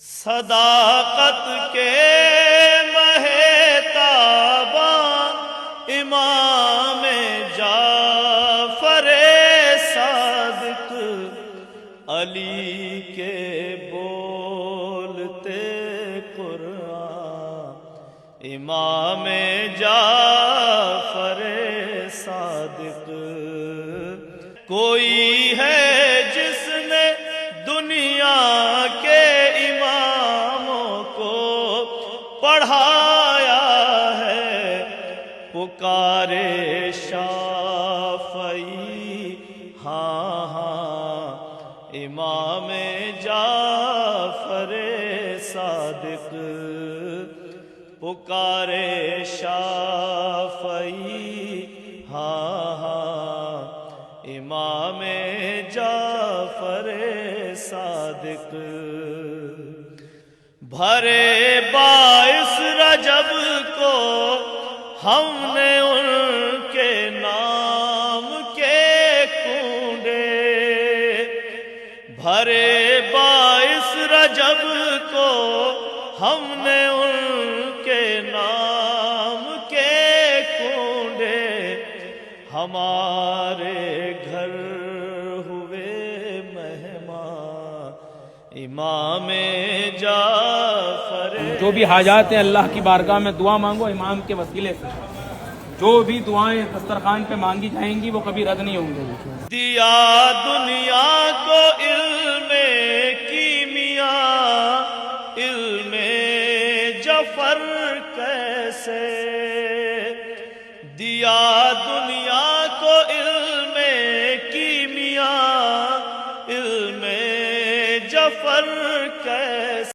صداقت کے مہتاباں امام جعفر صادق، علی کے بولتے قرآن امام جعفر صادق۔ کوئی ہے جس نے دنیا کے اماموں کو پڑھایا ہے، پکارے شافعی ہاں ہاں امام جعفر صادق، پکارے شافعی ہاں ہاں امام جعفر صادق۔ بھرے باعث رجب کو ہم نے ان کے نام کے کنڈے، بھرے باعث رجب کو ہم نے ان کے نام کے کنڈے، ہمارے گھر ہوئے مہمان امام جعفر۔ جو بھی حاجات ہیں اللہ کی بارگاہ میں دعا مانگو امام کے وسیلے سے، جو بھی دعائیں دسترخوان پہ مانگی جائیں گی وہ کبھی رد نہیں ہوں گی۔ دیا دنیا کو علم کیمیا، علم جعفر کیسے